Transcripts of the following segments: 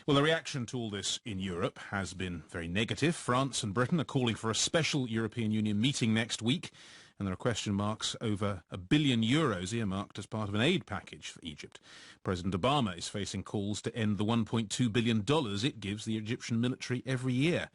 Well, the reaction to all this in Europe has been very negative. France and Britain are calling for a special European Union meeting next week, and there are question marks over €1 billion earmarked as part of an aid package for Egypt. President Obama is facing calls to end the $1.2 billion it gives the Egyptian military every year.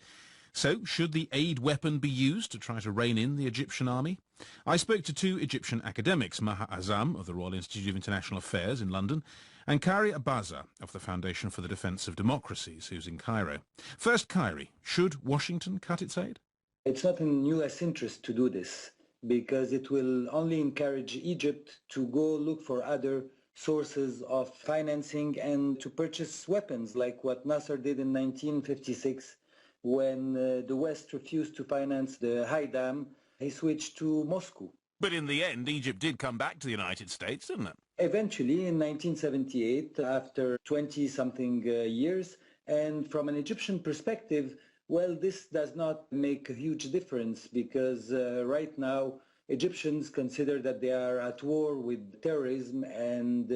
So, should the aid weapon be used to try to rein in the Egyptian army? I spoke to two Egyptian academics, Maha Azam of the Royal Institute of International Affairs in London, and Khairi Abaza of the Foundation for the Defence of Democracies, who's in Cairo. First, Khairi, should Washington cut its aid? It's not in U.S. interest to do this, because it will only encourage Egypt to go look for other sources of financing and to purchase weapons, like what Nasser did in 1956. When the West refused to finance the High Dam, he switched to Moscow. But in the end, Egypt did come back to the United States, didn't it? Eventually, in 1978, after 20-something years, and from an Egyptian perspective, well, this does not make a huge difference because right now Egyptians consider that they are at war with terrorism and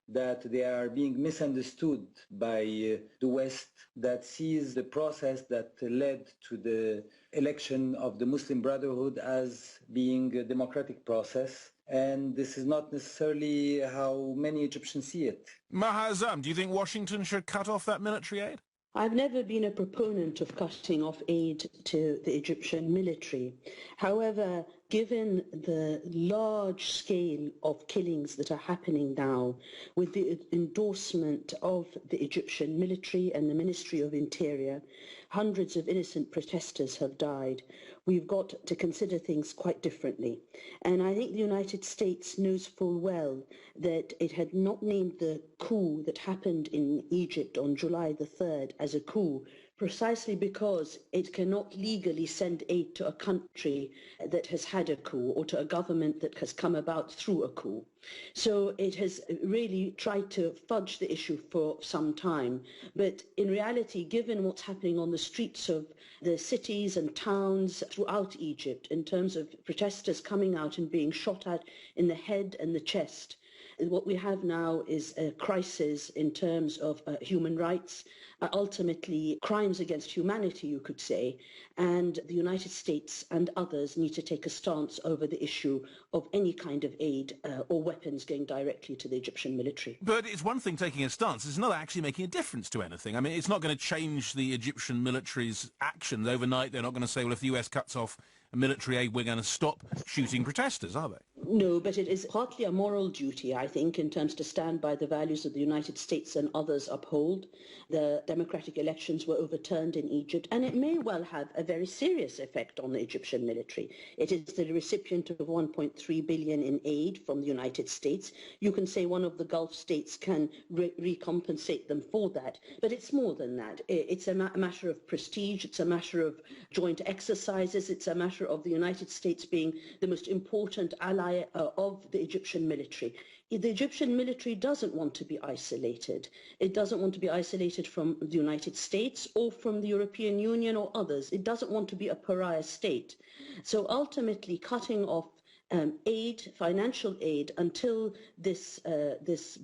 that they are being misunderstood by the West, that sees the process that led to the election of the Muslim Brotherhood as being a democratic process. And this is not necessarily how many Egyptians see it. Maha Azam, do you think Washington should cut off that military aid? I've never been a proponent of cutting off aid to the Egyptian military. However, given the large scale of killings that are happening now, with the endorsement of the Egyptian military and the Ministry of Interior, hundreds of innocent protesters have died. We've got to consider things quite differently. And I think the United States knows full well that it had not named the coup that happened in Egypt on July the 3rd as a coup, precisely because it cannot legally send aid to a country that has had a coup or to a government that has come about through a coup. So it has really tried to fudge the issue for some time. But in reality, given what's happening on the streets of the cities and towns throughout Egypt in terms of protesters coming out and being shot at in the head and the chest, what we have now is a crisis in terms of human rights, ultimately crimes against humanity, you could say, and the United States and others need to take a stance over the issue of any kind of aid or weapons going directly to the Egyptian military. But it's one thing taking a stance, it's not actually making a difference to anything. I mean, it's not going to change the Egyptian military's actions overnight. They're not going to say, well, if the US cuts off military aid, we're going to stop shooting protesters, are they? No, but it is partly a moral duty, I think, in terms to stand by the values that the United States and others uphold. The democratic elections were overturned in Egypt, and it may well have a very serious effect on the Egyptian military. It is the recipient of $1.3 billion in aid from the United States. You can say one of the Gulf states can recompensate them for that, but it's more than that. It's a matter of prestige, it's a matter of joint exercises, it's a matter of the United States being the most important ally of the Egyptian military. The Egyptian military doesn't want to be isolated. It doesn't want to be isolated from the United States or from the European Union or others. It doesn't want to be a pariah state. So ultimately, cutting off aid, financial aid, until this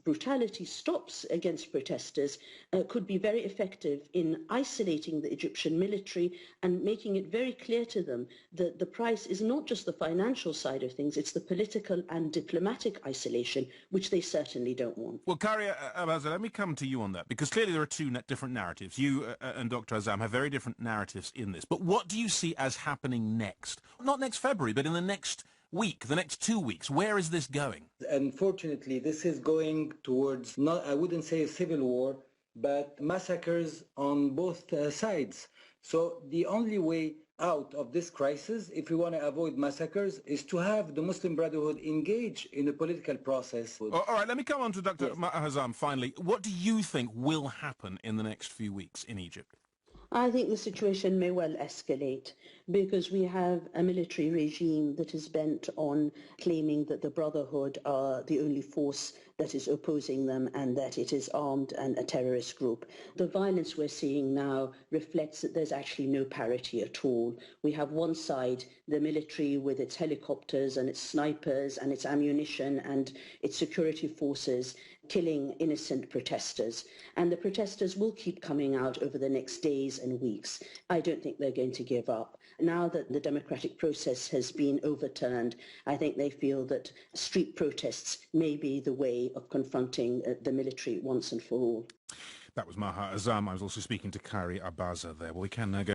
brutality stops against protesters could be very effective in isolating the Egyptian military and making it very clear to them that the price is not just the financial side of things, it's the political and diplomatic isolation, which they certainly don't want. Well, Khairi Abaza, let me come to you on that, because clearly there are two different narratives. You and Dr. Azam have very different narratives in this. But what do you see as happening next? Not next February, but in the next week, the next 2 weeks? Where is this going? Unfortunately, this is going towards, not, I wouldn't say a civil war, but massacres on both sides. So the only way out of this crisis, if we want to avoid massacres, is to have the Muslim Brotherhood engage in a political process. All right, let me come on to Dr. Hazam finally. What do you think will happen in the next few weeks in Egypt? I think the situation may well escalate because we have a military regime that is bent on claiming that the Brotherhood are the only force that is opposing them and that it is armed and a terrorist group. The violence we're seeing now reflects that there's actually no parity at all. We have one side, the military with its helicopters and its snipers and its ammunition and its security forces, killing innocent protesters. And the protesters will keep coming out over the next days and weeks. I don't think they're going to give up. Now that the democratic process has been overturned, I think they feel that street protests may be the way of confronting the military once and for all. That was Maha Azam. I was also speaking to Khairi Abaza there. Well, we can now go